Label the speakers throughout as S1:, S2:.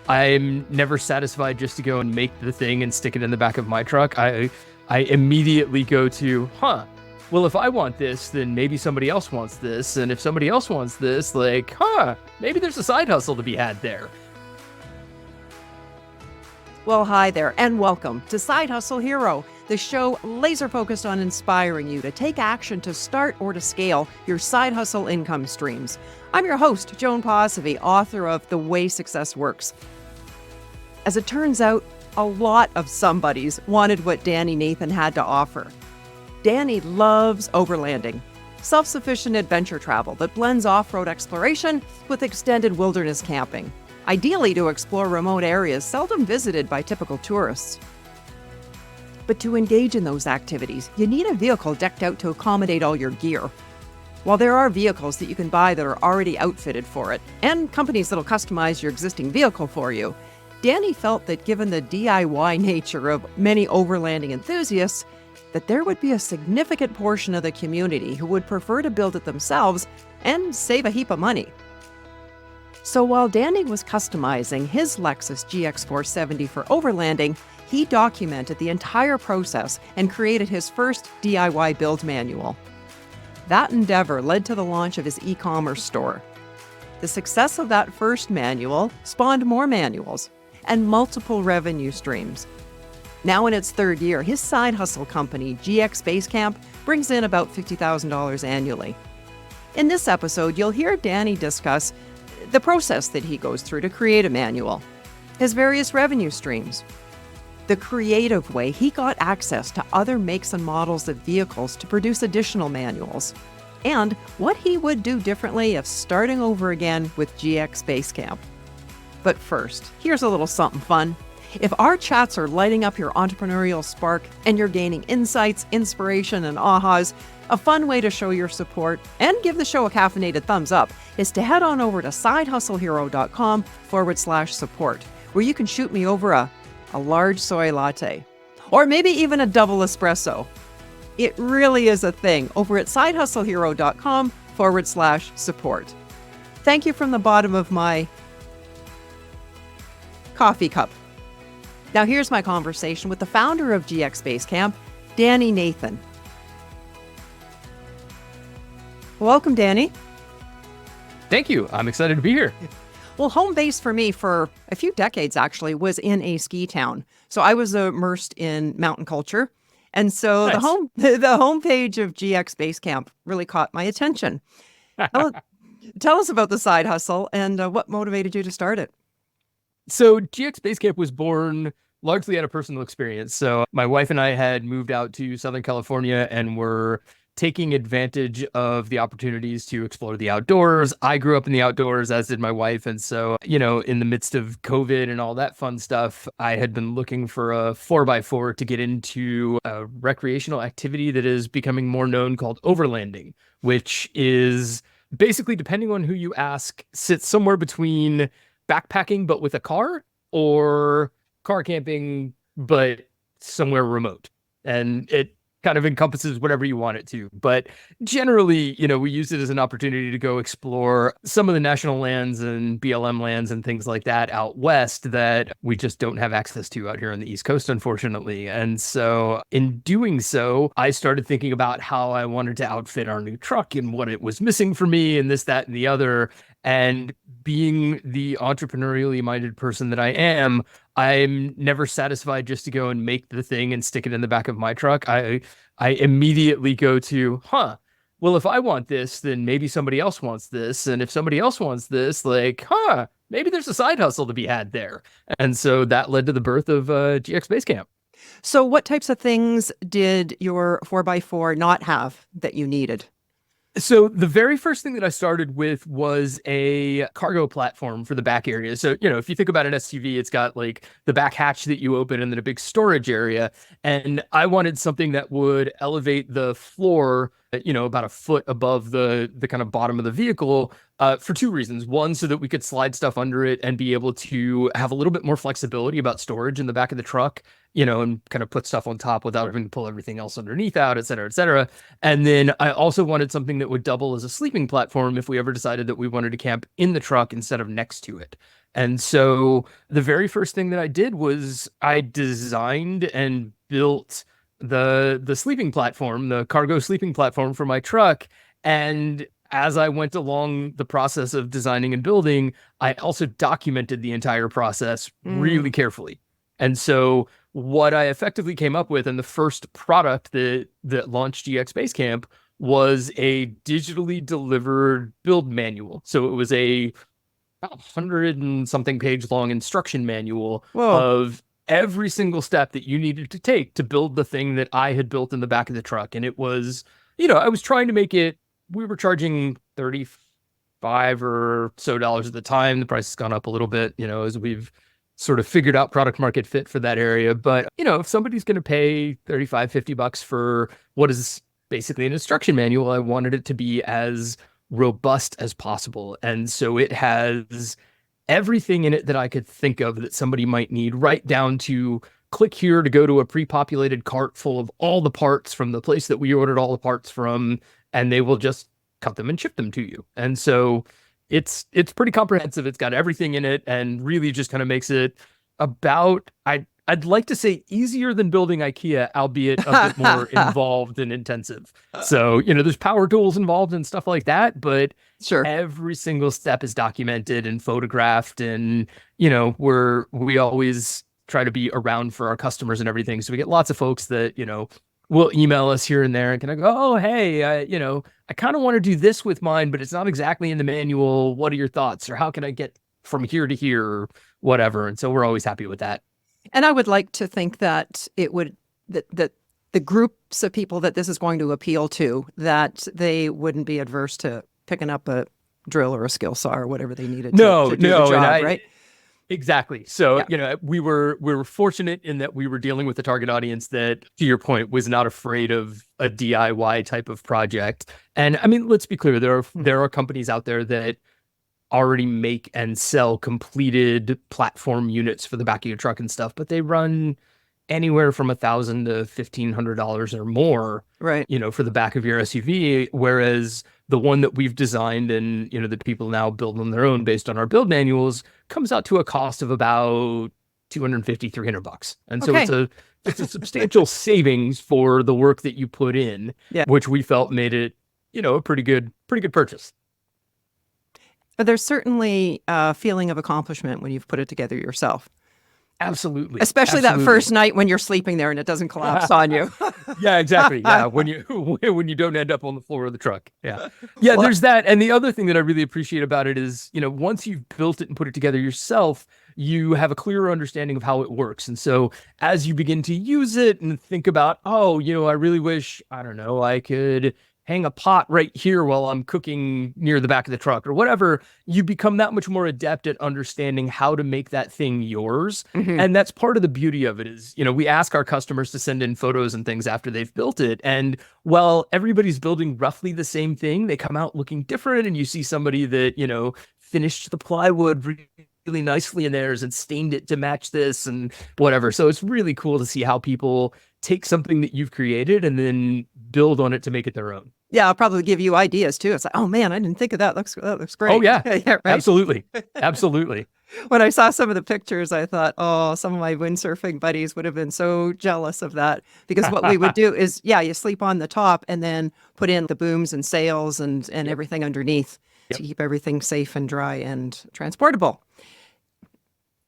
S1: I'm never satisfied just to go and make the thing and stick it in the back of my truck. I immediately go to, well, if I want this, then maybe somebody else wants this. And if somebody else wants this, like, maybe there's a side hustle to be had there.
S2: Well, hi there, and welcome to Side Hustle Hero, the show laser focused on inspiring you to take action to start or to scale your side hustle income streams. I'm your host, Joan Posavy, author of The Way Success Works. As it turns out, a lot of somebodies wanted what Danny Nathan had to offer. Danny loves overlanding, self-sufficient adventure travel that blends off-road exploration with extended wilderness camping, ideally to explore remote areas seldom visited by typical tourists. But to engage in those activities, you need a vehicle decked out to accommodate all your gear. While there are vehicles that you can buy that are already outfitted for it, and companies that'll customize your existing vehicle for you, Danny felt that given the DIY nature of many overlanding enthusiasts, that there would be a significant portion of the community who would prefer to build it themselves and save a heap of money. So while Danny was customizing his Lexus GX470 for overlanding, he documented the entire process and created his first DIY build manual. That endeavor led to the launch of his e-commerce store. The success of that first manual spawned more manuals and multiple revenue streams. Now in its third year, his side hustle company, Basecamp, brings in about $50,000 annually. In this episode, you'll hear Danny discuss the process that he goes through to create a manual, his various revenue streams, the creative way he got access to other makes and models of vehicles to produce additional manuals, and what he would do differently if starting over again with GX Basecamp. But first, here's a little something fun. If our chats are lighting up your entrepreneurial spark and you're gaining insights, inspiration, and ahas, a fun way to show your support and give the show a caffeinated thumbs up is to head on over to sidehustlehero.com/support, where you can shoot me over a large soy latte, or maybe even a double espresso. It really is a thing over at sidehustlehero.com/support. Thank you from the bottom of my coffee cup. Now here's my conversation with the founder of GX Basecamp, Danny Nathan. Welcome, Danny.
S1: Thank you. I'm excited to be here.
S2: Well, home base for me for a few decades actually was in a ski town. So I was immersed in mountain culture. And so
S1: Nice.
S2: the homepage of GX Basecamp really caught my attention. Tell us about the side hustle and what motivated you to start it.
S1: So GX Basecamp was born largely out of personal experience. So my wife and I had moved out to Southern California and were taking advantage of the opportunities to explore the outdoors. I grew up in the outdoors, as did my wife. And so, in the midst of COVID and all that fun stuff, I had been looking for a 4x4 to get into a recreational activity that is becoming more known called overlanding, which is basically, depending on who you ask, sits somewhere between backpacking, but with a car, or car camping, but somewhere remote. And it kind of encompasses whatever you want it to. But generally, we use it as an opportunity to go explore some of the national lands and BLM lands and things like that out west that we just don't have access to out here on the East Coast, unfortunately. And so in doing so, I started thinking about how I wanted to outfit our new truck and what it was missing for me and this, that, and the other. And being the entrepreneurially minded person that I am, I'm never satisfied just to go and make the thing and stick it in the back of my truck. I immediately go to, well, if I want this, then maybe somebody else wants this. And if somebody else wants this, like, maybe there's a side hustle to be had there. And so that led to the birth of GX Basecamp.
S2: So what types of things did your 4x4 not have that you needed?
S1: So the very first thing that I started with was a cargo platform for the back area. So, if you think about an SUV, it's got like the back hatch that you open and then a big storage area. And I wanted something that would elevate the floor, about a foot above the kind of bottom of the vehicle for two reasons. One, so that we could slide stuff under it and be able to have a little bit more flexibility about storage in the back of the truck, and kind of put stuff on top without having to pull everything else underneath out, et cetera, et cetera. And then I also wanted something that would double as a sleeping platform if we ever decided that we wanted to camp in the truck instead of next to it. And so the very first thing that I did was I designed and built the sleeping platform, the cargo sleeping platform for my truck. And as I went along the process of designing and building, I also documented the entire process really
S2: Mm.
S1: carefully. And so what I effectively came up with, and the first product that launched GX Basecamp was a digitally delivered build manual. So it was a about 100 and something page long instruction manual
S2: Whoa.
S1: of every single step that you needed to take to build the thing that I had built in the back of the truck. And it was, I was trying to make it, we were charging 35 or so dollars at the time. The price has gone up a little bit, as we've sort of figured out product market fit for that area. But, if somebody's going to pay 35, $50 for what is basically an instruction manual, I wanted it to be as robust as possible. And so it has everything in it that I could think of that somebody might need, right down to click here to go to a pre-populated cart full of all the parts from the place that we ordered all the parts from, and they will just cut them and ship them to you. And so it's pretty comprehensive. It's got everything in it, and really just kind of makes it about, I'd like to say easier than building IKEA, albeit a bit more involved and intensive. So, there's power tools involved and stuff like that, but
S2: Sure.
S1: every single step is documented and photographed. And, we always try to be around for our customers and everything. So we get lots of folks that, will email us here and there and kind of go, oh, hey, I kind of want to do this with mine, but it's not exactly in the manual. What are your thoughts? Or how can I get from here to here or whatever? And so we're always happy with that.
S2: And I would like to think that it would, that the groups of people that this is going to appeal to, that they wouldn't be adverse to picking up a drill or a skill saw or whatever they needed to do the job, right?
S1: Exactly. So,
S2: Yeah.
S1: we were fortunate in that we were dealing with a target audience that, to your point, was not afraid of a DIY type of project. And I mean, let's be clear, there are companies out there that already make and sell completed platform units for the back of your truck and stuff, but they run anywhere from $1,000 to $1,500 or more,
S2: Right.
S1: for the back of your SUV. Whereas the one that we've designed and, that people now build on their own based on our build manuals comes out to a cost of about 250, $300. And so
S2: Okay.
S1: it's a substantial savings for the work that you put in,
S2: Yeah.
S1: which we felt made it, a pretty good purchase.
S2: But there's certainly a feeling of accomplishment when you've put it together yourself.
S1: Absolutely.
S2: Especially that first night when you're sleeping there and it doesn't collapse on you.
S1: Yeah, exactly. Yeah, when you don't end up on the floor of the truck. Yeah. Yeah,
S2: Well,
S1: there's that. And the other thing that I really appreciate about it is, once you've built it and put it together yourself, you have a clearer understanding of how it works. And so as you begin to use it and think about, oh, I really wish, I don't know, I could hang a pot right here while I'm cooking near the back of the truck or whatever, you become that much more adept at understanding how to make that thing yours.
S2: Mhm.
S1: And that's part of the beauty of it is, we ask our customers to send in photos and things after they've built it. And while everybody's building roughly the same thing, they come out looking different. And you see somebody that, finished the plywood really nicely in theirs and stained it to match this and whatever. So it's really cool to see how people take something that you've created and then build on it to make it their own.
S2: Yeah, I'll probably give you ideas too. It's like, oh man, I didn't think of that. That looks great.
S1: Oh yeah,
S2: Yeah, right.
S1: absolutely. Absolutely.
S2: When I saw some of the pictures, I thought, oh, some of my windsurfing buddies would have been so jealous of that, because what we would do is, yeah, you sleep on the top and then put in the booms and sails and everything underneath to keep everything safe and dry and transportable.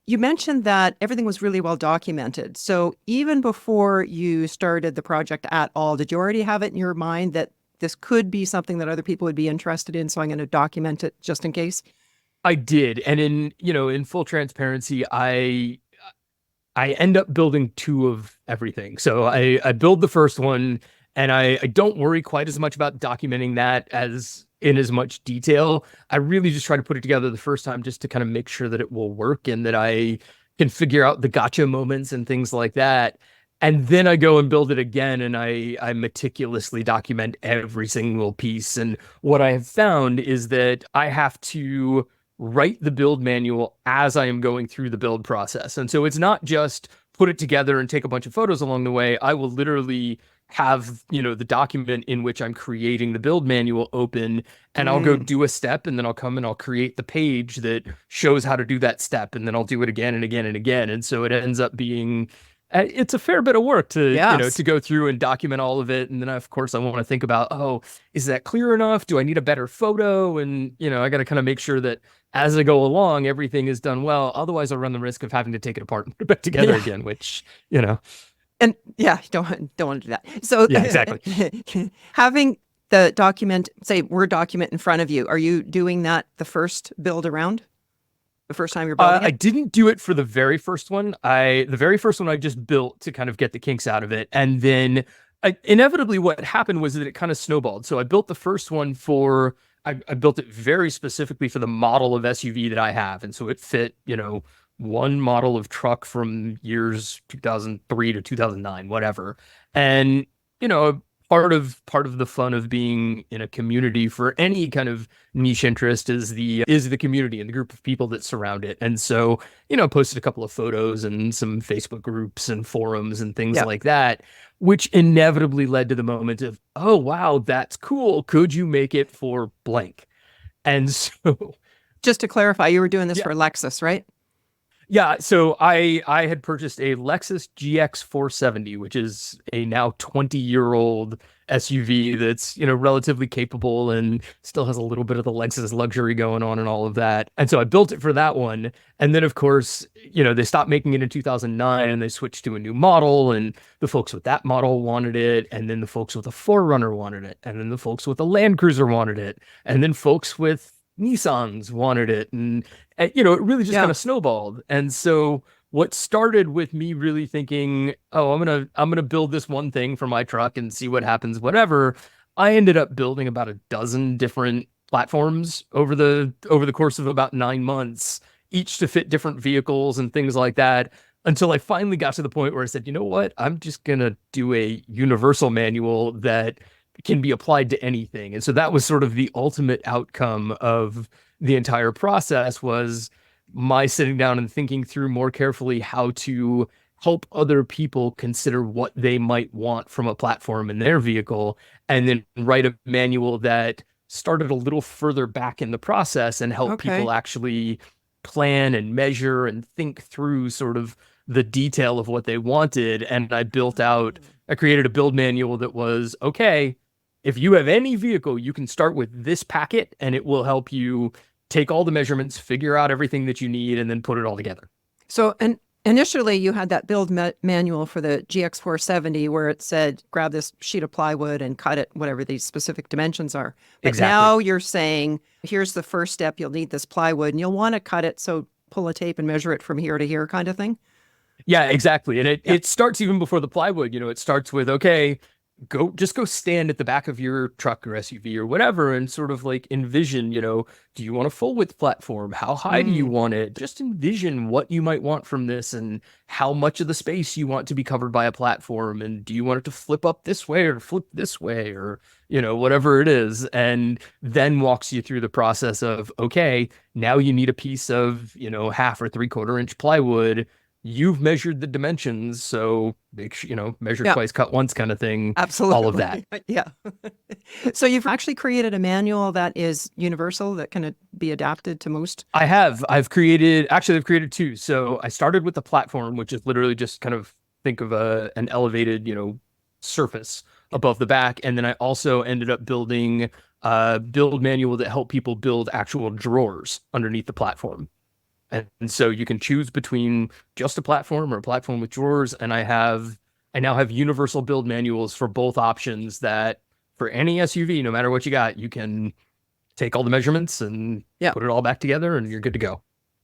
S2: You mentioned that everything was really well documented. So even before you started the project at all, did you already have it in your mind that this could be something that other people would be interested in? So I'm going to document it just in case.
S1: I did. And in full transparency, I end up building two of everything. So I build the first one and I don't worry quite as much about documenting that as in as much detail. I really just try to put it together the first time just to kind of make sure that it will work and that I can figure out the gotcha moments and things like that. And then I go and build it again and I meticulously document every single piece. And what I have found is that I have to write the build manual as I am going through the build process. And so it's not just put it together and take a bunch of photos along the way, I will literally have, the document in which I'm creating the build manual open, and I'll go
S2: Mm.
S1: do a step, and then I'll come and I'll create the page that shows how to do that step, and then I'll do it again and again and again. And so it ends up being it's a fair bit of work to,
S2: Yes.
S1: to go through and document all of it. And then of course I want to think about, oh, is that clear enough? Do I need a better photo? And, I got to kind of make sure that as I go along, everything is done well. Otherwise I'll run the risk of having to take it apart and put it back together
S2: Yeah.
S1: again, which,
S2: And yeah, don't want to do that. So
S1: yeah, exactly.
S2: having the document, say Word document in front of you, are you doing that the first build around? The first time you're building
S1: I
S2: it?
S1: didn't do it for the very first one. The very first one I just built to kind of get the kinks out of it. And then inevitably what happened was that it kind of snowballed. So I built the first one I built it very specifically for the model of SUV that I have. And so it fit, one model of truck from years 2003 to 2009, whatever. And, part of the fun of being in a community for any kind of niche interest is the community and the group of people that surround it. And so, posted a couple of photos and some Facebook groups and forums and things
S2: Yeah.
S1: like that, which inevitably led to the moment of, oh wow, that's cool. Could you make it for blank? And so
S2: Just to clarify, you were doing this
S1: yeah.
S2: for Lexus, right?
S1: Yeah, so I had purchased a Lexus GX470, which is a now 20-year-old SUV that's, relatively capable and still has a little bit of the Lexus luxury going on and all of that. And so I built it for that one. And then of course, they stopped making it in 2009 and they switched to a new model, and the folks with that model wanted it, and then the folks with the 4Runner wanted it, and then the folks with the Land Cruiser wanted it, and then folks with Nissans wanted it, and it really just kind of snowballed. And so what started with me really thinking, oh, I'm gonna build this one thing for my truck and see what happens, whatever, I ended up building about a dozen different platforms over the course of about 9 months, each to fit different vehicles and things like that, until I finally got to the point where I said, you know what, I'm just gonna do a universal manual that can be applied to anything. And so that was sort of the ultimate outcome of the entire process, was my sitting down and thinking through more carefully how to help other people consider what they might want from a platform in their vehicle, and then write a manual that started a little further back in the process and help people actually plan and measure and think through sort of the detail of what they wanted. And I created a build manual that was, okay, if you have any vehicle, you can start with this packet and it will help you take all the measurements, figure out everything that you need, and then put it all together.
S2: So, and initially you had that build manual for the GX470 where it said, grab this sheet of plywood and cut it, whatever these specific dimensions are. But
S1: Exactly.
S2: now you're saying, here's the first step. You'll need this plywood and you'll want to cut it. So pull a tape and measure it from here to here kind of thing.
S1: Yeah, exactly. And it starts even before the plywood. It starts with, okay, go stand at the back of your truck or SUV or whatever and sort of like envision, do you want a full width platform? How high do you want it? Just envision what you might want from this and how much of the space you want to be covered by a platform. And do you want it to flip up this way or flip this way, or, whatever it is. And then walks you through the process of, okay, now you need a piece of, 1/2 or 3/4 inch plywood. You've measured the dimensions, so make sure, measure twice, cut once kind of thing.
S2: Absolutely.
S1: All of that.
S2: Yeah. So you've actually created a manual that is universal, that can be adapted to most?
S1: I have. I've created two. So I started with the platform, which is literally just kind of think of an elevated, surface above the back. And then I also ended up building a build manual that helped people build actual drawers underneath the platform. And so you can choose between just a platform or a platform with drawers. And I now have universal build manuals for both options, that for any SUV, no matter what you got, you can take all the measurements and put it all back together and you're good to go.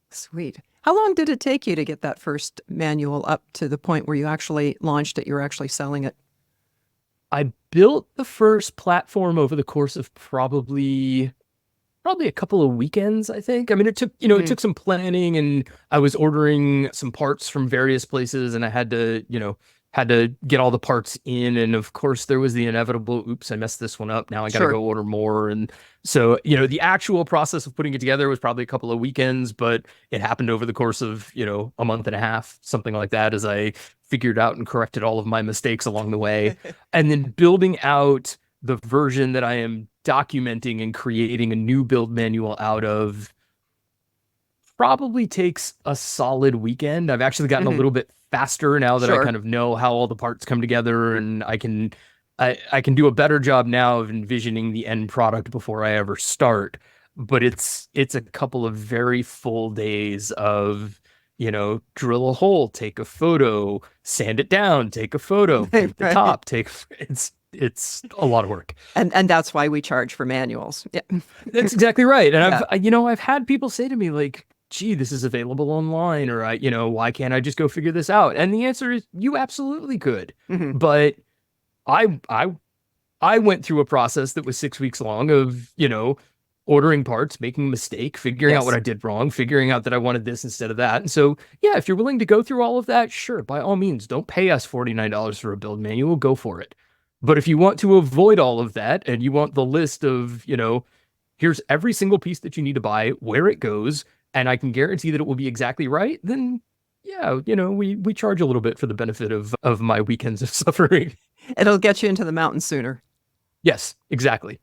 S2: Sweet. How long did it take you to get that first manual up to the point where you actually launched it, you were actually selling it?
S1: I built the first platform over the course of probably a couple of weekends, I think. I mean, it took, it took some planning, and I was ordering some parts from various places, and I had to, had to get all the parts in. And of course, there was the inevitable, oops, I messed this one up. Now I got to
S2: Sure.
S1: go order more. And so, the actual process of putting it together was probably a couple of weekends, but it happened over the course of, a month and a half, something like that, as I figured out and corrected all of my mistakes along the way. And then building out the version that I am documenting and creating a new build manual out of probably takes a solid weekend. I've actually gotten a
S2: Hmm.
S1: little bit faster now that I
S2: Sure.
S1: kind of know how all the parts come together, and I can do a better job now of envisioning the end product before I ever start. But it's a couple of very full days of, drill a hole, take a photo, sand it down, take a photo, paint the
S2: Right.
S1: top, it's a lot of work.
S2: And that's why we charge for manuals. Yeah.
S1: That's exactly right. And
S2: Yeah.
S1: I've had people say to me like, gee, this is available online, or why can't I just go figure this out? And the answer is you absolutely could.
S2: Hmm.
S1: But I I I went through a process that was 6 weeks long of, ordering parts, making a mistake, figuring out what
S2: Yes.
S1: I did wrong, figuring out that I wanted this instead of that. And so, yeah, if you're willing to go through all of that, sure, by all means, don't pay us $49 for a build manual, go for it. But if you want to avoid all of that and you want the list of, here's every single piece that you need to buy, where it goes, and I can guarantee that it will be exactly right, then yeah, we charge a little bit for the benefit of my weekends of suffering.
S2: It'll get you into the mountains sooner.
S1: Yes, exactly.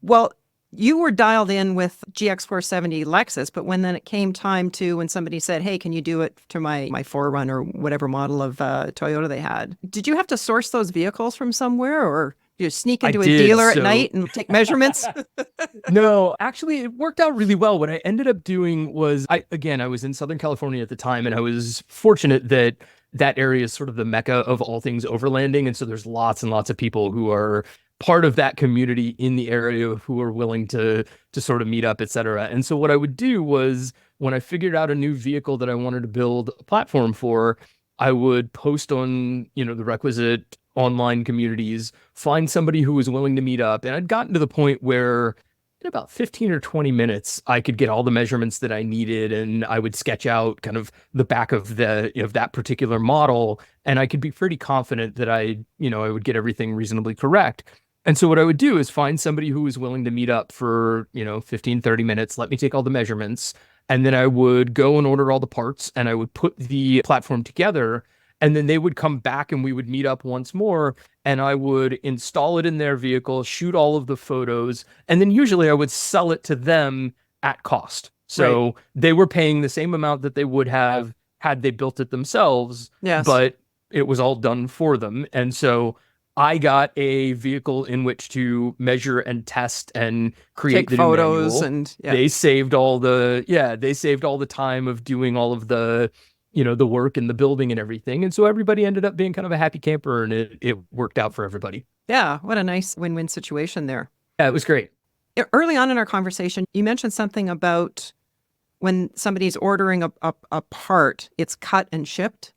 S2: Well, you were dialed in with GX470 Lexus, but then it came time to when somebody said, "Hey, can you do it to my 4Runner, whatever model of Toyota they had?" Did you have to source those vehicles from somewhere, or you sneak
S1: I
S2: into a
S1: did.
S2: dealer at
S1: So
S2: night and take measurements?
S1: no, actually, it worked out really well. What I ended up doing was, I was in Southern California at the time, and I was fortunate that that area is sort of the mecca of all things overlanding, and so there's lots and lots of people who are part of that community in the area who are willing to sort of meet up, et cetera. And so what I would do was when I figured out a new vehicle that I wanted to build a platform for, I would post on, the requisite online communities, find somebody who was willing to meet up. And I'd gotten to the point where in about 15 or 20 minutes, I could get all the measurements that I needed, and I would sketch out kind of the back of that particular model, and I could be pretty confident that I would get everything reasonably correct. And so what I would do is find somebody who was willing to meet up for, 15, 30 minutes, let me take all the measurements, and then I would go and order all the parts, and I would put the platform together, and then they would come back and we would meet up once more, and I would install it in their vehicle, shoot all of the photos, and then usually I would sell it to them at cost.
S2: Right.
S1: So they were paying the same amount that they would have had they built it themselves,
S2: Yes.
S1: but it was all done for them. And so I got a vehicle in which to measure and test and create
S2: Take
S1: the new
S2: photos
S1: manual.
S2: and yeah.
S1: They saved all the time of doing all of the, the work and the building and everything. And so everybody ended up being kind of a happy camper, and it worked out for everybody.
S2: Yeah, what a nice win-win situation there.
S1: Yeah, it was great.
S2: Early on in our conversation, you mentioned something about when somebody's ordering a part, it's cut and shipped.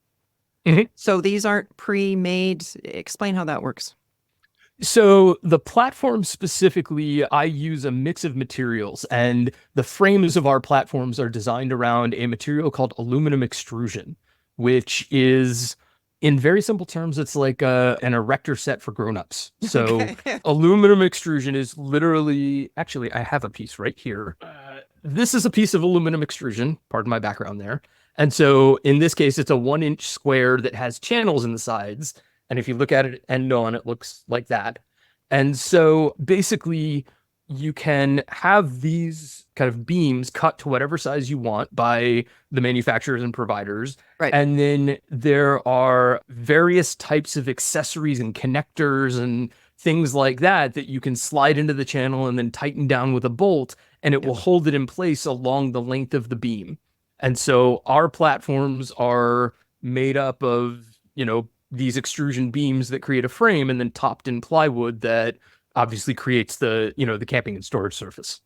S1: Mhm.
S2: So these aren't pre-made. Explain how that works.
S1: So the platform specifically, I use a mix of materials, and the frames of our platforms are designed around a material called aluminum extrusion, which is, in very simple terms, it's like an erector set for grown-ups. So
S2: Okay.
S1: aluminum extrusion is literally, actually, I have a piece right here. This is a piece of aluminum extrusion, pardon my background there. And so in this case, it's a 1-inch square that has channels in the sides. And if you look at it end on, it looks like that. And so basically, you can have these kind of beams cut to whatever size you want by the manufacturers and providers.
S2: Right.
S1: And then there are various types of accessories and connectors and things like that that you can slide into the channel and then tighten down with a bolt, and it will hold it in place along the length of the beam. And so our platforms are made up of, these extrusion beams that create a frame, and then topped in plywood that obviously creates the camping and storage surface.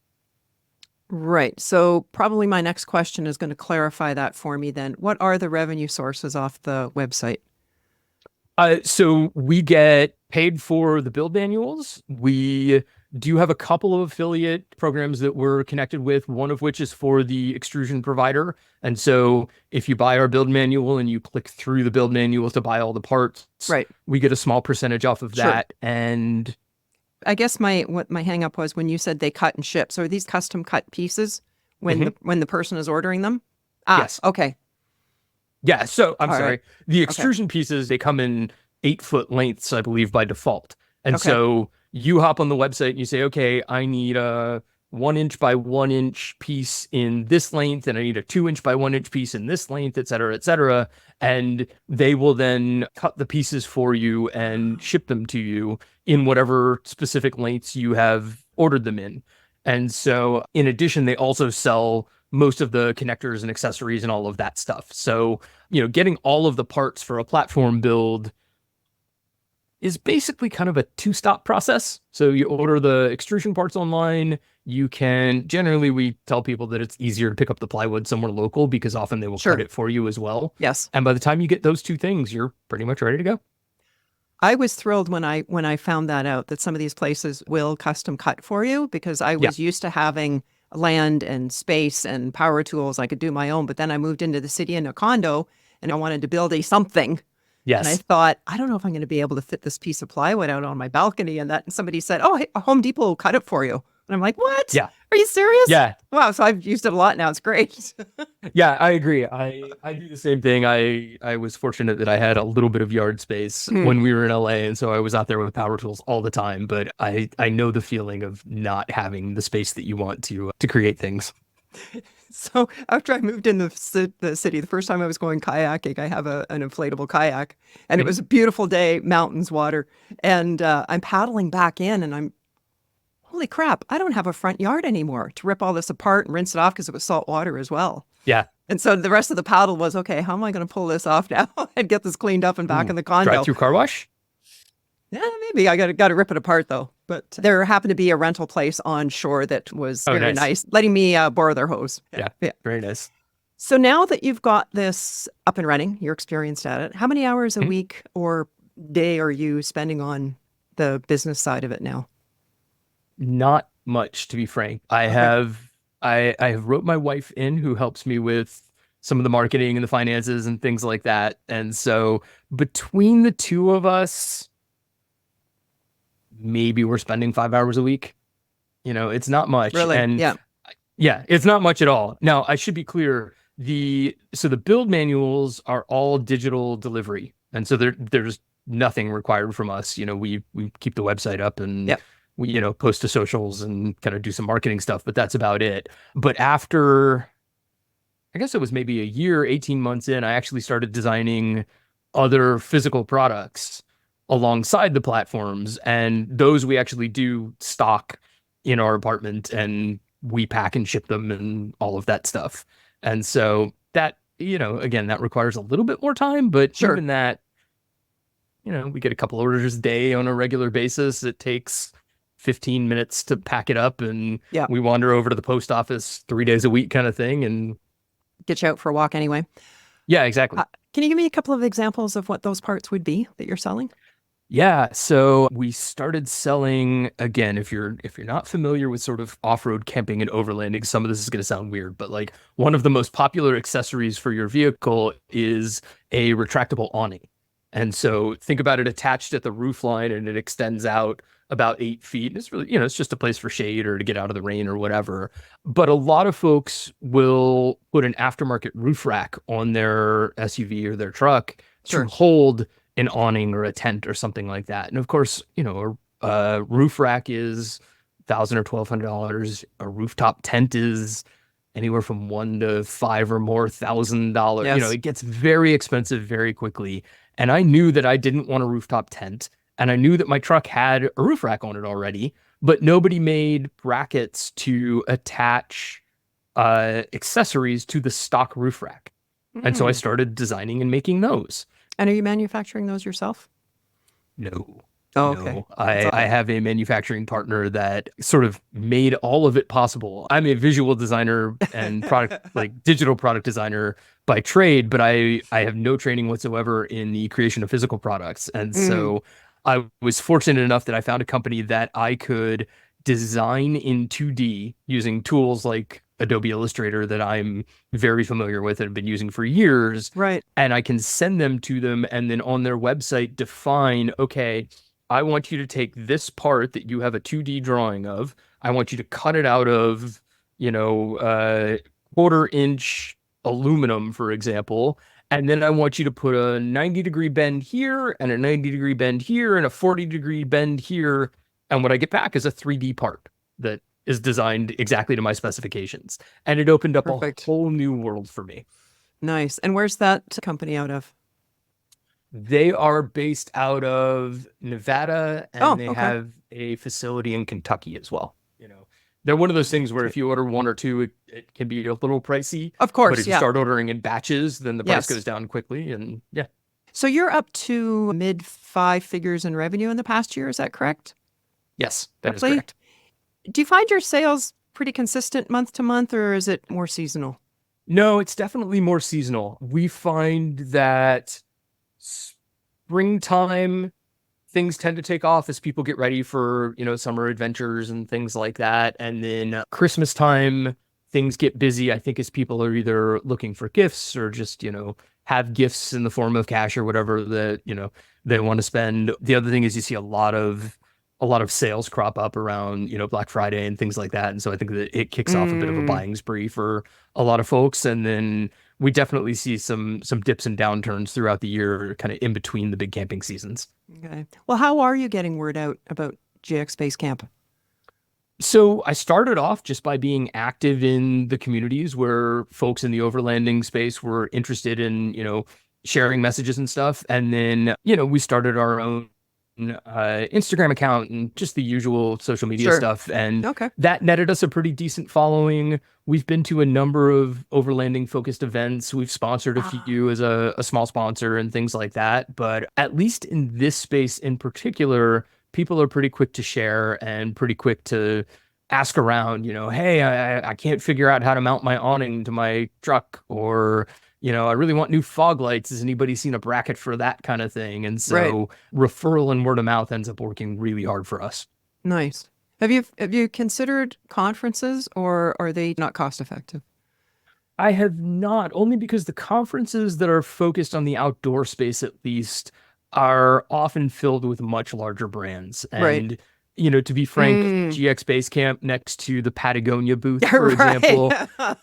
S2: Right. So probably my next question is going to clarify that for me then. What are the revenue sources off the website?
S1: So we get paid for the build manuals. We do have a couple of affiliate programs that we're connected with, one of which is for the extrusion provider. And so if you buy our build manual and you click through the build manual to buy all the parts,
S2: Right.
S1: we get a small percentage off of that. And
S2: I guess what my hang up was when you said they cut and ship. So are these custom cut pieces when the person is ordering them?
S1: Yes.
S2: Okay.
S1: Yeah. So I'm
S2: All
S1: sorry.
S2: right.
S1: The extrusion pieces, they come in 8-foot lengths, I believe, by default. And so you hop on the website and you say, okay, I need a 1-inch by 1-inch piece in this length, and I need a 2-inch by 1-inch piece in this length, et cetera, et cetera. And they will then cut the pieces for you and ship them to you in whatever specific lengths you have ordered them in. And so in addition, they also sell most of the connectors and accessories and all of that stuff. So, getting all of the parts for a platform build is basically kind of a two-stop process. So you order the extrusion parts online. We tell people that it's easier to pick up the plywood somewhere local because often they will cut it for you as well.
S2: Yes.
S1: And by the time you get those two things, you're pretty much ready to go.
S2: I was thrilled when I found that out, that some of these places will custom cut for you, because I was used to having land and space and power tools. I could do my own, but then I moved into the city in a condo and I wanted to build a something.
S1: Yes.
S2: And I thought, I don't know if I'm going to be able to fit this piece of plywood out on my balcony. And somebody said, oh, hey, Home Depot will cut it for you. And I'm like, what?
S1: Yeah.
S2: Are you serious?
S1: Yeah.
S2: Wow. So I've used it a lot now. It's great.
S1: Yeah, I agree. I do the same thing. I was fortunate that I had a little bit of yard space when we were in LA. And so I was out there with power tools all the time. But I know the feeling of not having the space that you want to create things.
S2: So after I moved in the city, the first time I was going kayaking, I have an inflatable kayak, and it was a beautiful day, mountains, water, and I'm paddling back in, and holy crap, I don't have a front yard anymore to rip all this apart and rinse it off because it was salt water as well.
S1: Yeah.
S2: And so the rest of the paddle was, okay, how am I going to pull this off now and get this cleaned up and back in the condo?
S1: Drive-through car wash?
S2: Yeah, maybe. I got to rip it apart, though. But there happened to be a rental place on shore that was very nice, letting me borrow their hose.
S1: Yeah, very nice.
S2: So now that you've got this up and running, you're experienced at it, how many hours a week or day are you spending on the business side of it now?
S1: Not much, to be frank. I have wrote my wife in, who helps me with some of the marketing and the finances and things like that. And so between the two of us, maybe we're spending 5 hours a week. It's not much.
S2: Really?
S1: And yeah, it's not much at all. Now, I should be clear. The build manuals are all digital delivery. And so there's nothing required from us. We keep the website up and we, post to socials and kind of do some marketing stuff, but that's about it. But after, I guess it was maybe a year, 18 months in, I actually started designing other physical products alongside the platforms, and those we actually do stock in our apartment and we pack and ship them and all of that stuff. And so that, again, that requires a little bit more time, but even that, we get a couple orders a day on a regular basis. It takes 15 minutes to pack it up, and we wander over to the post office 3 days a week kind of thing and
S2: get you out for a walk anyway.
S1: Yeah, exactly.
S2: Can you give me a couple of examples of what those parts would be that you're selling?
S1: Yeah, so we started selling, again, if you're not familiar with sort of off-road camping and overlanding, some of this is going to sound weird, but like one of the most popular accessories for your vehicle is a retractable awning. And so think about it attached at the roof line, and it extends out about 8 feet. It's really, it's just a place for shade or to get out of the rain or whatever. But a lot of folks will put an aftermarket roof rack on their SUV or their truck to hold an awning or a tent or something like that. And of course, a roof rack is $1,000 or $1,200. A rooftop tent is anywhere from $1,000 to $5,000 or more $1,000.
S2: Yes.
S1: It gets very expensive very quickly. And I knew that I didn't want a rooftop tent. And I knew that my truck had a roof rack on it already, but nobody made brackets to attach accessories to the stock roof rack. And so I started designing and making those.
S2: And are you manufacturing those yourself?
S1: No.
S2: Oh,
S1: No.
S2: okay.
S1: I have a manufacturing partner that sort of made all of it possible. I'm a visual designer and digital product designer by trade, but I have no training whatsoever in the creation of physical products. And so I was fortunate enough that I found a company that I could design in 2D using tools like Adobe Illustrator that I'm very familiar with and have been using for years.
S2: Right.
S1: And I can send them to them and then on their website define, okay, I want you to take this part that you have a 2D drawing of. I want you to cut it out of, quarter-inch aluminum, for example. And then I want you to put a 90-degree bend here and a 90-degree bend here and a 40-degree bend here. And what I get back is a 3D part that is designed exactly to my specifications. And it opened up a
S2: Perfect.
S1: whole new world for me.
S2: Nice. And where's that company out of?
S1: They are based out of Nevada
S2: Oh,
S1: and they
S2: okay.
S1: have a facility in Kentucky as well. They're one of those things where
S2: Okay.
S1: if you order one or two, it can be a little pricey.
S2: Of
S1: But
S2: course,
S1: if you
S2: yeah.
S1: start ordering in batches, then the price
S2: Yes.
S1: goes down quickly. And yeah.
S2: So you're up to mid five figures in revenue in the past year, is that correct?
S1: Yes, that is
S2: Roughly?
S1: correct.
S2: Do you find your sales pretty consistent month to month, or is it more seasonal?
S1: No, it's definitely more seasonal. We find that springtime things tend to take off as people get ready for, summer adventures and things like that. And then Christmas time, things get busy, I think, as people are either looking for gifts or just, have gifts in the form of cash or whatever that, they want to spend. The other thing is you see a lot of sales crop up around, Black Friday and things like that. And so I think that it kicks off a bit of a buying spree for a lot of folks. And then we definitely see some dips and downturns throughout the year, kind of in between the big camping seasons.
S2: Okay. Well, how are you getting word out about GX Basecamp?
S1: So I started off just by being active in the communities where folks in the overlanding space were interested in, sharing messages and stuff. And then, we started our own Instagram account and just the usual social media
S2: Sure.
S1: stuff. And
S2: Okay.
S1: that netted us a pretty decent following. We've been to a number of overlanding focused events. We've sponsored a few as a small sponsor and things like that. But at least in this space in particular, people are pretty quick to share and pretty quick to ask around, hey, I can't figure out how to mount my awning to my truck, or I really want new fog lights. Has anybody seen a bracket for that kind of thing? And
S2: Right.
S1: so referral and word of mouth ends up working really hard for us.
S2: Nice. Have you considered conferences, or are they not cost effective?
S1: I have not, only because the conferences that are focused on the outdoor space, at least, are often filled with much larger brands.
S2: Right.
S1: And, to be frank, GX Basecamp next to the Patagonia booth, for
S2: Right.
S1: example,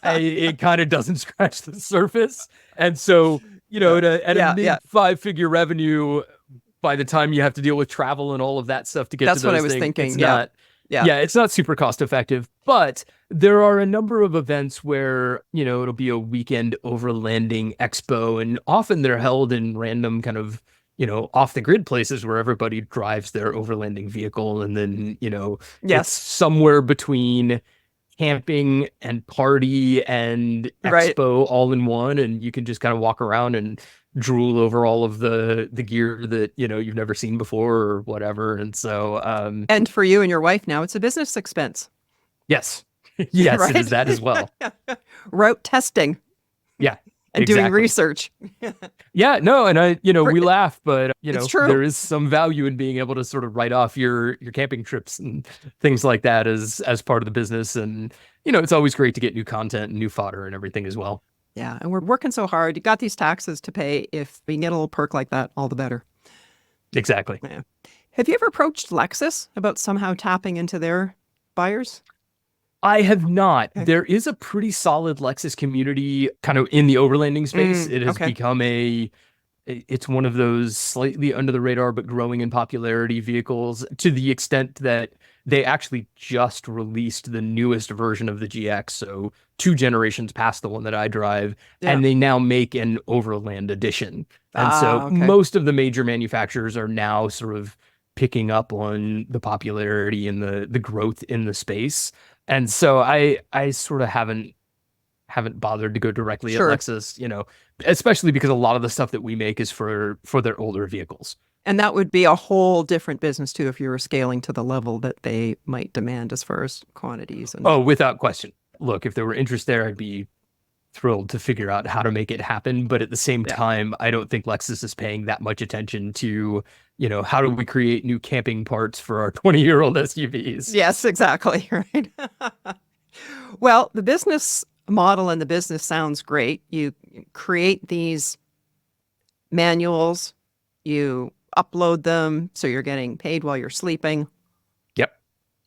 S1: it kind of doesn't scratch the surface. And so, at
S2: Yeah,
S1: a mid
S2: yeah.
S1: five-figure revenue, by the time you have to deal with travel and all of that stuff to get
S2: That's
S1: to
S2: what I
S1: those
S2: was
S1: things,
S2: thinking.
S1: it's
S2: Yeah.
S1: not.
S2: Yeah.
S1: Yeah, it's not super cost effective, but there are a number of events where, it'll be a weekend overlanding expo, and often they're held in random kind of, off the grid places where everybody drives their overlanding vehicle. And then, it's
S2: Yes.
S1: somewhere between camping and party and
S2: Right.
S1: expo all in one. And you can just kind of walk around and drool over all of the gear that, you've never seen before or whatever. And so,
S2: And for you and your wife now, it's a business expense.
S1: yes. Yes,
S2: Right?
S1: it is that as well.
S2: Route testing
S1: Yeah,
S2: and doing
S1: exactly.
S2: research.
S1: Yeah, no, and we laugh, but
S2: It's true.
S1: there is some value in being able to sort of write off your camping trips and things like that as part of the business. And it's always great to get new content and new fodder and everything as well.
S2: Yeah. And we're working so hard. You got these taxes to pay. If we can get a little perk like that, all the better.
S1: Exactly.
S2: Yeah. Have you ever approached Lexus about somehow tapping into their buyers?
S1: I have not.
S2: Okay.
S1: There is a pretty solid Lexus community kind of in the overlanding space. It has
S2: okay.
S1: become it's one of those slightly under the radar but growing in popularity vehicles, to the extent that they actually just released the newest version of the GX, so 2 generations past the one that I drive,
S2: Yeah.
S1: and they now make an Overland edition. And so
S2: okay.
S1: most of the major manufacturers are now sort of picking up on the popularity and the growth in the space. And so I sort of haven't bothered to go directly
S2: Sure.
S1: at Lexus, especially because a lot of the stuff that we make is for their older vehicles.
S2: And that would be a whole different business too if you were scaling to the level that they might demand as far as quantities. And
S1: Oh, without question. Look, if there were interest there, I'd be thrilled to figure out how to make it happen. But at the same
S2: Yeah.
S1: time, I don't think Lexus is paying that much attention to, how do we create new camping parts for our 20-year-old SUVs?
S2: Yes, exactly. Right. Well, the business model and the business sounds great. You create these manuals, you upload them so you're getting paid while you're sleeping,
S1: Yep.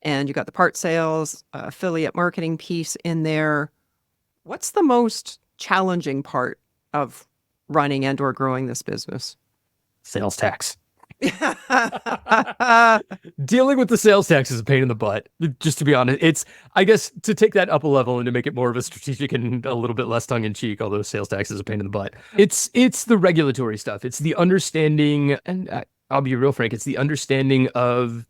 S2: and you got the part sales, affiliate marketing piece in there. What's the most challenging part of running and or growing this business?
S1: Sales tax. Dealing with the sales tax is a pain in the butt, just to be honest. It's, I guess, to take that up a level and to make it more of a strategic and a little bit less tongue-in-cheek, although sales tax is a pain in the butt. It's the regulatory stuff. It's the understanding, and I'll be real frank, it's the understanding of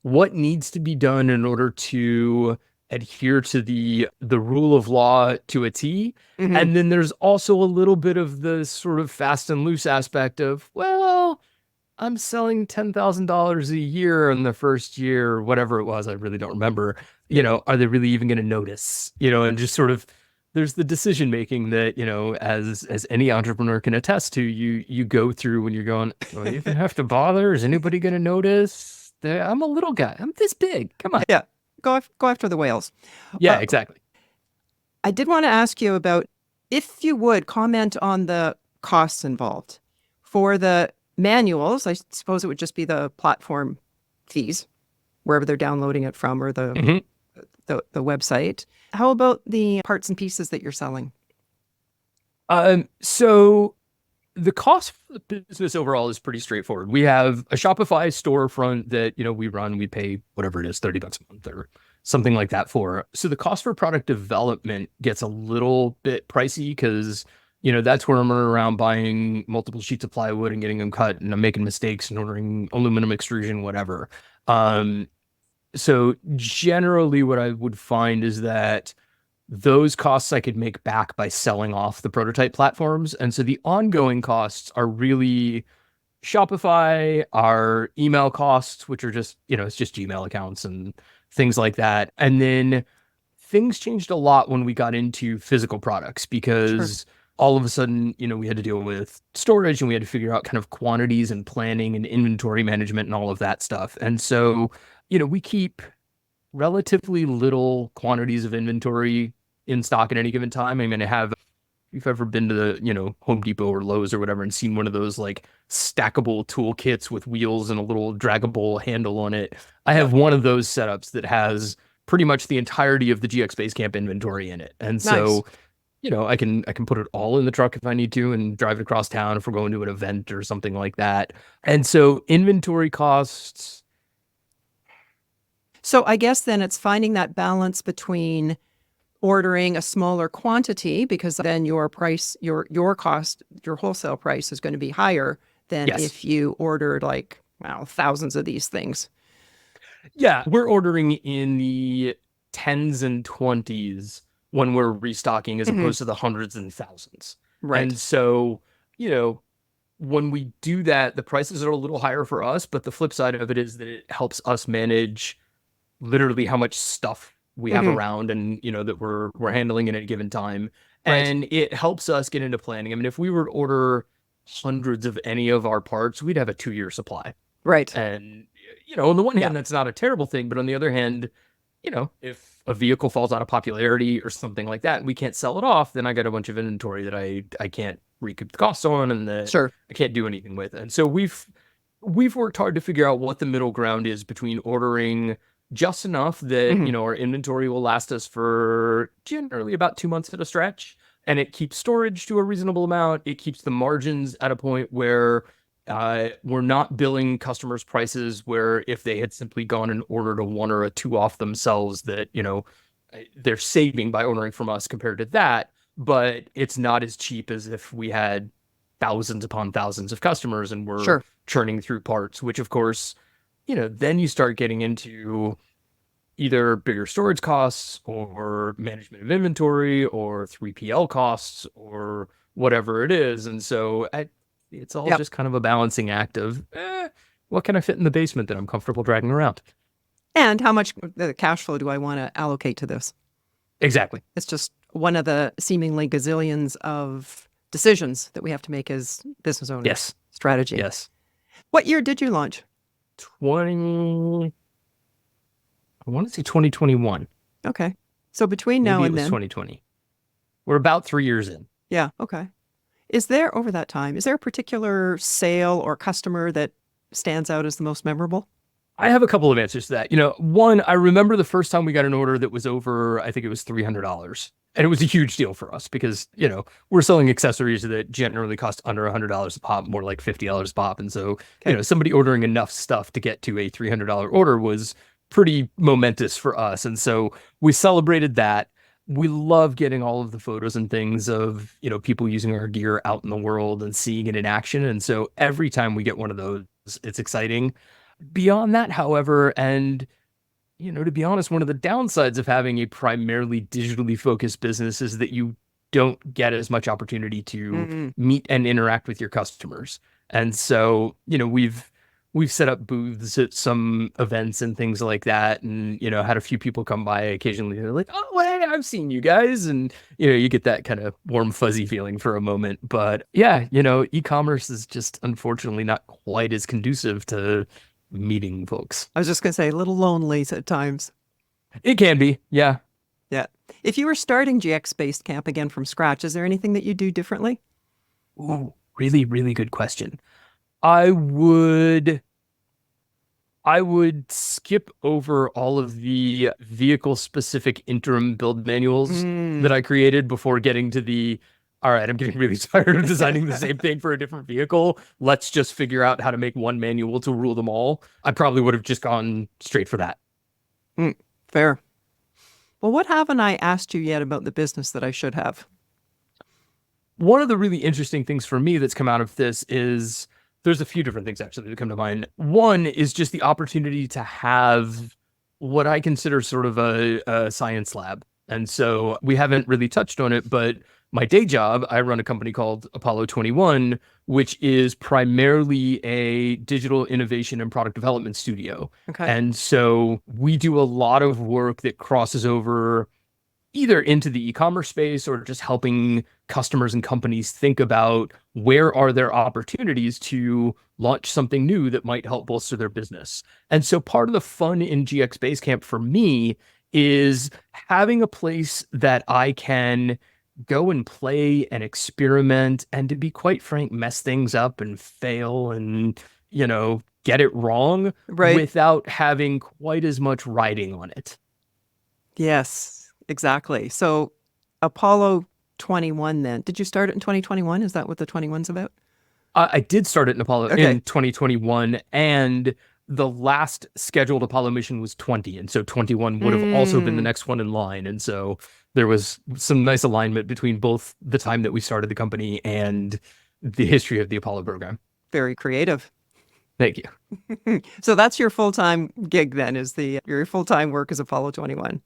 S1: what needs to be done in order to adhere to the rule of law to a T.
S2: Mhm.
S1: And then there's also a little bit of the sort of fast and loose aspect of, well, I'm selling $10,000 a year in the first year, or whatever it was. I really don't remember. Are they really even going to notice? And just sort of, there's the decision making that, as any entrepreneur can attest to, you go through when you're going, do I even have to bother? Is anybody going to notice? I'm a little guy. I'm this big. Come on.
S2: Yeah, go after the whales.
S1: Yeah, exactly.
S2: I did want to ask you about, if you would comment on the costs involved for the manuals. I suppose it would just be the platform fees, wherever they're downloading it from, or the website. How about the parts and pieces that you're selling?
S1: So the cost for the business overall is pretty straightforward. We have a Shopify storefront that, we run. We pay whatever it is, $30 a month or something like that for. So the cost for product development gets a little bit pricey because, that's where I'm running around buying multiple sheets of plywood and getting them cut, and I'm making mistakes and ordering aluminum extrusion, whatever. So generally what I would find is that those costs I could make back by selling off the prototype platforms. And so the ongoing costs are really Shopify, our email costs, which are just, it's just Gmail accounts and things like that. And then things changed a lot when we got into physical products because all of a sudden, we had to deal with storage and we had to figure out kind of quantities and planning and inventory management and all of that stuff. And so, we keep relatively little quantities of inventory in stock at any given time. I mean, if you've ever been to the, Home Depot or Lowe's or whatever and seen one of those like stackable tool kits with wheels and a little draggable handle on it, I have one of those setups that has pretty much the entirety of the GX Basecamp inventory in it. And so, I can put it all in the truck if I need to and drive it across town if we're going to an event or something like that. And so inventory costs.
S2: So I guess then it's finding that balance between ordering a smaller quantity, because then your price, your cost, your wholesale price is going to be higher than if you ordered like, thousands of these things.
S1: Yeah, we're ordering in the tens and 20s when we're restocking as opposed to the hundreds and thousands.
S2: Right.
S1: And so, when we do that, the prices are a little higher for us, but the flip side of it is that it helps us manage literally how much stuff we have around and, that we're handling at any given time.
S2: Right.
S1: And it helps us get into planning. I mean, if we were to order hundreds of any of our parts, we'd have a 2-year supply.
S2: Right.
S1: And, on the one hand, that's not a terrible thing, but on the other hand, if a vehicle falls out of popularity or something like that, and we can't sell it off, then I got a bunch of inventory that I can't recoup the costs on and that I can't do anything with. And so we've worked hard to figure out what the middle ground is between ordering just enough that, our inventory will last us for generally about 2 months at a stretch, and it keeps storage to a reasonable amount. It keeps the margins at a point where we're not billing customers prices where if they had simply gone and ordered a 1 or a 2 off themselves that, they're saving by ordering from us compared to that, but it's not as cheap as if we had thousands upon thousands of customers and we're churning through parts, which of course, then you start getting into either bigger storage costs or management of inventory or 3PL costs or whatever it is. And so it's all just kind of a balancing act of what can I fit in the basement that I'm comfortable dragging around?
S2: And how much the cash flow do I want to allocate to this?
S1: Exactly.
S2: It's just one of the seemingly gazillions of decisions that we have to make as business owners.
S1: Yes.
S2: Strategy.
S1: Yes.
S2: What year did you launch?
S1: 20, I want to say 2021.
S2: Okay. So between
S1: Maybe
S2: now
S1: it
S2: and
S1: was
S2: then.
S1: 2020. We're about 3 years in.
S2: Yeah. Okay. Over that time, is there a particular sale or customer that stands out as the most memorable?
S1: I have a couple of answers to that. One, I remember the first time we got an order that was over, I think it was $300. And it was a huge deal for us because, we're selling accessories that generally cost under $100 a pop, more like $50 a pop. And so,
S2: Okay.
S1: somebody ordering enough stuff to get to a $300 order was pretty momentous for us. And so we celebrated that. We love getting all of the photos and things of, people using our gear out in the world and seeing it in action. And so every time we get one of those, it's exciting. Beyond that, however, and to be honest, one of the downsides of having a primarily digitally focused business is that you don't get as much opportunity to meet and interact with your customers. And so, we've set up booths at some events and things like that, and had a few people come by occasionally. They're like, "Oh, hey, I've seen you guys," and you get that kind of warm, fuzzy feeling for a moment. But yeah, e-commerce is just unfortunately not quite as conducive to meeting folks.
S2: I was just going to say, a little lonely at times.
S1: It can be, yeah.
S2: Yeah. If you were starting GX Basecamp again from scratch, is there anything that you do differently?
S1: Ooh, really, really good question. I would skip over all of the vehicle specific interim build manuals that I created before getting to the, all right, I'm getting really tired of designing the same thing for a different vehicle. Let's just figure out how to make one manual to rule them all. I probably would have just gone straight for that.
S2: Fair. Well, what haven't I asked you yet about the business that I should have?
S1: One of the really interesting things for me that's come out of this is there's a few different things actually that come to mind. One is just the opportunity to have what I consider sort of a science lab. And so we haven't really touched on it, but my day job, I run a company called Apollo 21, which is primarily a digital innovation and product development studio.
S2: Okay.
S1: And so we do a lot of work that crosses over either into the e-commerce space or just helping customers and companies think about where are their opportunities to launch something new that might help bolster their business. And so part of the fun in GX Basecamp for me is having a place that I can go and play and experiment and, to be quite frank, mess things up and fail and, get it wrong without having quite as much riding on it.
S2: Yes, exactly. So Apollo 21 then. Did you start it in 2021? Is that what the 21's about?
S1: I did start it in Apollo in 2021, and the last scheduled Apollo mission was 20, and so 21 would have also been the next one in line. And so there was some nice alignment between both the time that we started the company and the history of the Apollo program.
S2: Very creative.
S1: Thank you.
S2: So that's your full-time gig then, your full-time work is Apollo 21.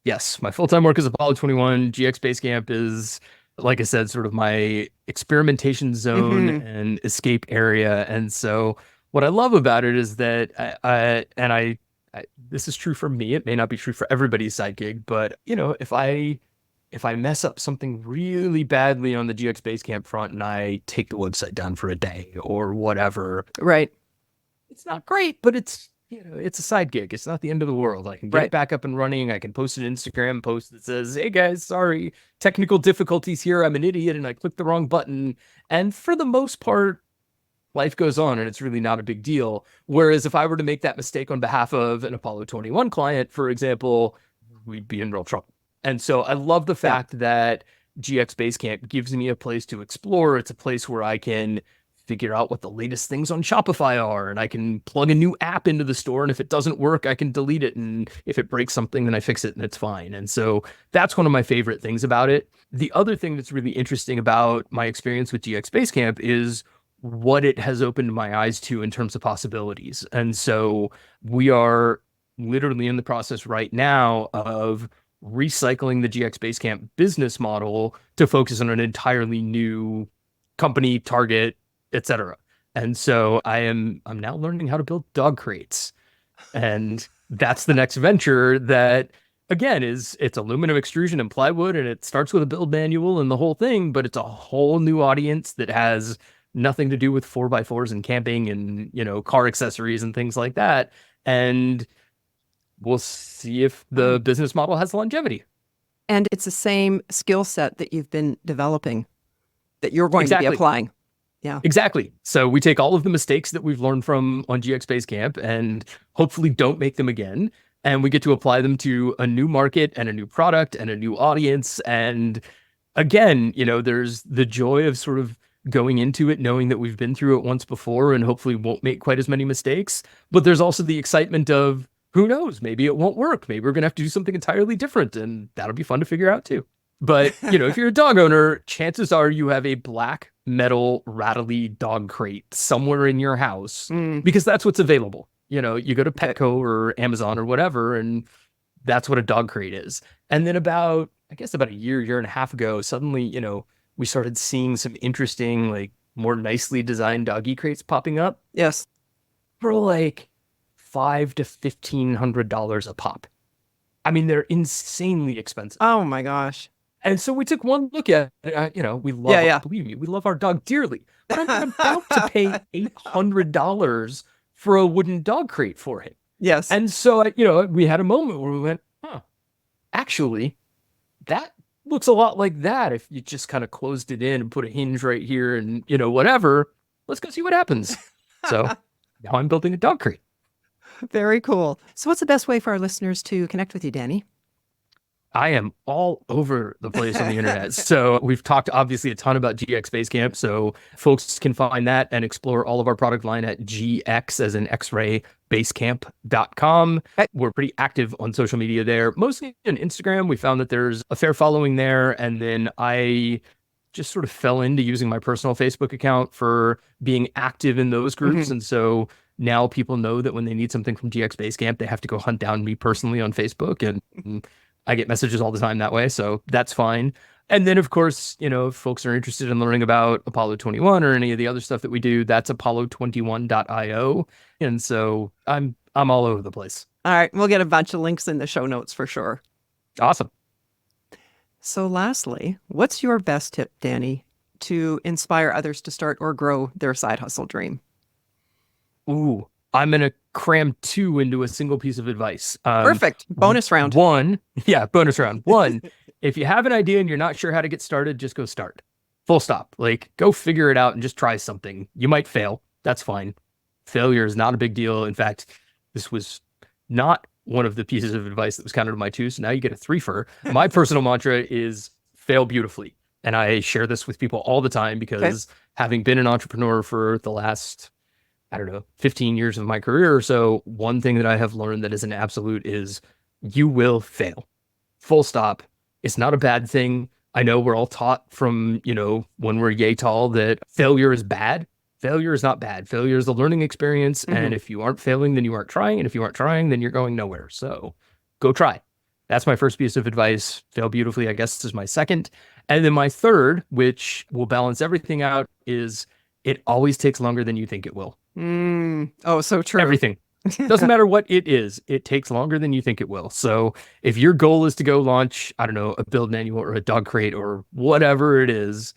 S1: Yes, my full-time work is Apollo 21. GX Basecamp is, like I said, sort of my experimentation zone and escape area. And so what I love about it is that I this is true for me. It may not be true for everybody's side gig, but if I mess up something really badly on the GX Basecamp front and I take the website down for a day or whatever,
S2: right?
S1: It's not great, but it's a side gig. It's not the end of the world. I can get it back up and running. I can post an Instagram post that says, "Hey guys, sorry, technical difficulties here. I'm an idiot and I clicked the wrong button." And for the most part, life goes on and it's really not a big deal. Whereas if I were to make that mistake on behalf of an Apollo 21 client, for example, we'd be in real trouble. And so I love the fact that GX Basecamp gives me a place to explore. It's a place where I can figure out what the latest things on Shopify are, and I can plug a new app into the store, and if it doesn't work, I can delete it, and if it breaks something, then I fix it and it's fine. And so that's one of my favorite things about it. The other thing that's really interesting about my experience with GX Basecamp is what it has opened my eyes to in terms of possibilities. And so we are literally in the process right now of recycling the GX Basecamp business model to focus on an entirely new company target, etc. And so I'm now learning how to build dog crates. And that's the next venture that again, is it's aluminum extrusion and plywood, and it starts with a build manual and the whole thing, but it's a whole new audience that has nothing to do with 4x4s and camping and, car accessories and things like that. And we'll see if the business model has longevity.
S2: And it's the same skill set that you've been developing that you're going to be
S1: Exactly.
S2: applying. Yeah.
S1: Exactly. So we take all of the mistakes that we've learned from on GX Basecamp and hopefully don't make them again. And we get to apply them to a new market and a new product and a new audience. And again, there's the joy of sort of going into it knowing that we've been through it once before and hopefully won't make quite as many mistakes. But there's also the excitement of who knows, maybe it won't work. Maybe we're going to have to do something entirely different, and that'll be fun to figure out too. But, if you're a dog owner, chances are you have a black metal rattly dog crate somewhere in your house because that's what's available. You go to Petco or Amazon or whatever, and that's what a dog crate is. And then about a year and a half ago, suddenly, we started seeing some interesting, like more nicely designed doggy crates popping up.
S2: Yes.
S1: For like $500 to $1,500 a pop. I mean, they're insanely expensive.
S2: Oh my gosh.
S1: And so we took one look at it. We love, believe me, we love our dog dearly. But I'm about to pay $800 for a wooden dog crate for him.
S2: Yes.
S1: And so, we had a moment where we went, actually, that looks a lot like that if you just kind of closed it in and put a hinge right here and, whatever. Let's go see what happens. So now I'm building a dog crate.
S2: Very cool. So what's the best way for our listeners to connect with you, Danny?
S1: I am all over the place on the internet. So we've talked obviously a ton about GX Basecamp. So folks can find that and explore all of our product line at GX as in X-ray basecamp.com. We're pretty active on social media there, mostly on Instagram. We found that there's a fair following there. And then I just sort of fell into using my personal Facebook account for being active in those groups. And so now people know that when they need something from GX Basecamp, they have to go hunt down me personally on Facebook. And I get messages all the time that way, so that's fine. And then, of course, if folks are interested in learning about Apollo 21 or any of the other stuff that we do, that's apollo21.io. And so I'm all over the place.
S2: All right. We'll get a bunch of links in the show notes for sure.
S1: Awesome.
S2: So lastly, what's your best tip, Danny, to inspire others to start or grow their side hustle dream?
S1: Ooh, I'm going to cram two into a single piece of advice.
S2: Perfect. Bonus round.
S1: Bonus round. One, if you have an idea and you're not sure how to get started, just go start. Full stop. Like, go figure it out and just try something. You might fail. That's fine. Failure is not a big deal. In fact, this was not one of the pieces of advice that was counted in my two, so now you get a threefer. My personal mantra is fail beautifully. And I share this with people all the time because having been an entrepreneur for the last 15 years of my career or so, one thing that I have learned that is an absolute is you will fail. Full stop. It's not a bad thing. I know we're all taught from, when we're yay tall that failure is bad. Failure is not bad. Failure is a learning experience. And if you aren't failing, then you aren't trying. And if you aren't trying, then you're going nowhere. So go try. That's my first piece of advice. Fail beautifully, I guess, is my second. And then my third, which will balance everything out, is it always takes longer than you think it will.
S2: Oh, so true.
S1: Everything. Doesn't matter what it is. It takes longer than you think it will. So if your goal is to go launch, a build manual or a dog crate or whatever it is,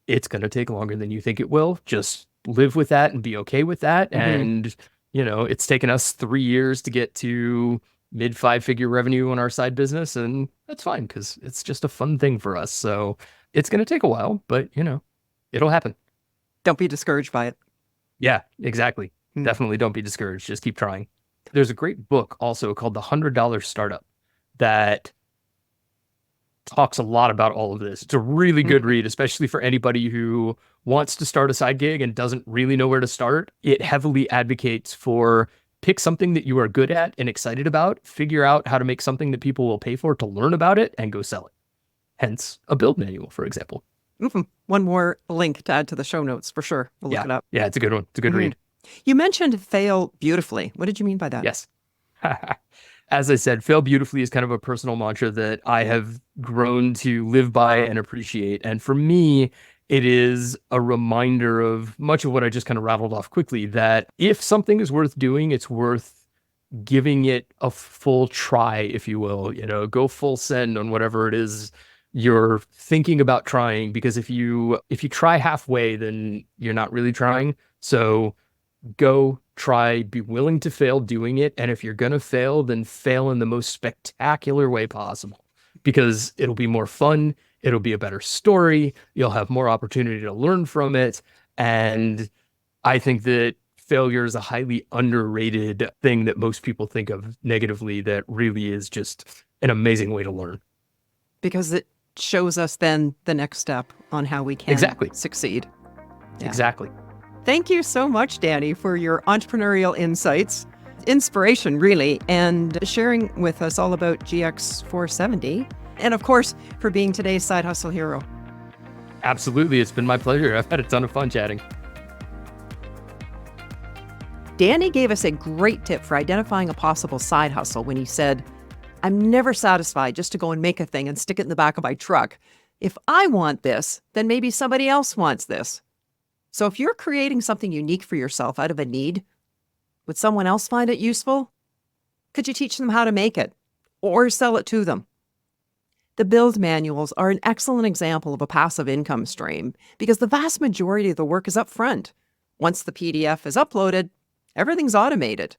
S1: it's going to take longer than you think it will. Just live with that and be okay with that. And, it's taken us 3 years to get to mid 5-figure revenue on our side business. And that's fine because it's just a fun thing for us. So it's going to take a while, but, it'll happen.
S2: Don't be discouraged by it.
S1: Yeah, exactly. Definitely don't be discouraged. Just keep trying. There's a great book also called The $100 Startup that talks a lot about all of this. It's a really good read, especially for anybody who wants to start a side gig and doesn't really know where to start. It heavily advocates for pick something that you are good at and excited about, figure out how to make something that people will pay for to learn about it, and go sell it. Hence a build manual, for example.
S2: One more link to add to the show notes for sure. We'll look it up.
S1: Yeah, it's a good one. It's a good read.
S2: You mentioned fail beautifully. What did you mean by that?
S1: Yes. As I said, fail beautifully is kind of a personal mantra that I have grown to live by and appreciate. And for me, it is a reminder of much of what I just kind of rattled off quickly, that if something is worth doing, it's worth giving it a full try, if you will, go full send on whatever it is you're thinking about trying, because if you try halfway, then you're not really trying. So go try, be willing to fail doing it. And if you're going to fail, then fail in the most spectacular way possible, because it'll be more fun. It'll be a better story. You'll have more opportunity to learn from it. And I think that failure is a highly underrated thing that most people think of negatively, that really is just an amazing way to learn.
S2: Because it shows us then the next step on how we can succeed.
S1: Yeah. Exactly.
S2: Thank you so much, Danny, for your entrepreneurial insights, inspiration, really, and sharing with us all about GX470. And of course, for being today's Side Hustle hero.
S1: Absolutely. It's been my pleasure. I've had a ton of fun chatting.
S2: Danny gave us a great tip for identifying a possible side hustle when he said, "I'm never satisfied just to go and make a thing and stick it in the back of my truck. If I want this, then maybe somebody else wants this." So if you're creating something unique for yourself out of a need, would someone else find it useful? Could you teach them how to make it or sell it to them? The build manuals are an excellent example of a passive income stream because the vast majority of the work is up front. Once the PDF is uploaded, everything's automated.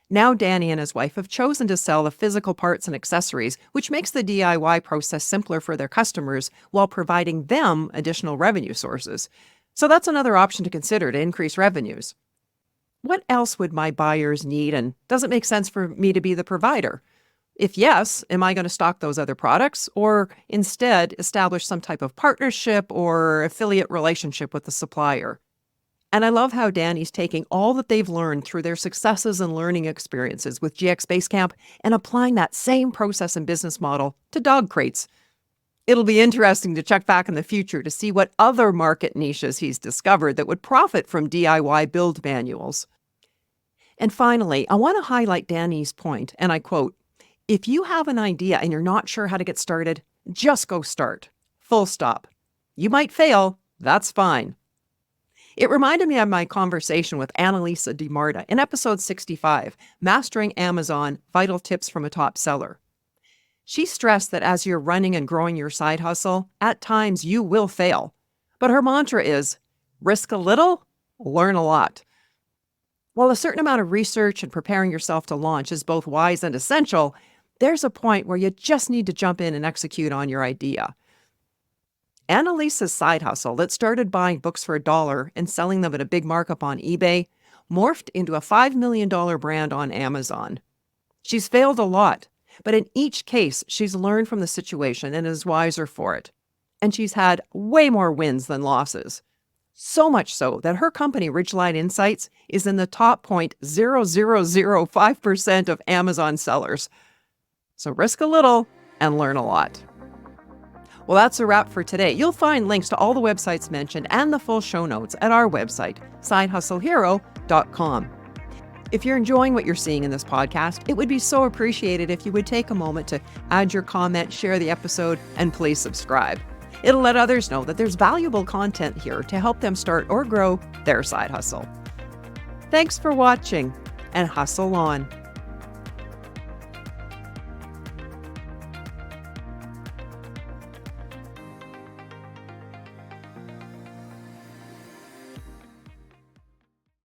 S2: Now Danny and his wife have chosen to sell the physical parts and accessories, which makes the DIY process simpler for their customers while providing them additional revenue sources. So that's another option to consider to increase revenues. What else would my buyers need, and does it make sense for me to be the provider? If yes, am I going to stock those other products, or instead establish some type of partnership or affiliate relationship with the supplier? And I love how Danny's taking all that they've learned through their successes and learning experiences with GX Basecamp and applying that same process and business model to dog crates. It'll be interesting to check back in the future to see what other market niches he's discovered that would profit from DIY build manuals. And finally, I want to highlight Danny's point, and I quote, "If you have an idea and you're not sure how to get started, just go start. Full stop. You might fail. That's fine." It reminded me of my conversation with Annalisa DiMarta in episode 65, Mastering Amazon, Vital Tips from a Top Seller. She stressed that as you're running and growing your side hustle, at times you will fail. But her mantra is, risk a little, learn a lot. While a certain amount of research and preparing yourself to launch is both wise and essential, there's a point where you just need to jump in and execute on your idea. Annalisa's side hustle that started buying books for $1 and selling them at a big markup on eBay morphed into a $5 million brand on Amazon. She's failed a lot, but in each case, she's learned from the situation and is wiser for it. And she's had way more wins than losses. So much so that her company, Ridgeline Insights, is in the top 0.0005% of Amazon sellers. So risk a little and learn a lot. Well, that's a wrap for today. You'll find links to all the websites mentioned and the full show notes at our website, sidehustlehero.com. If you're enjoying what you're seeing in this podcast, it would be so appreciated if you would take a moment to add your comment, share the episode, and please subscribe. It'll let others know that there's valuable content here to help them start or grow their side hustle. Thanks for watching, and hustle on.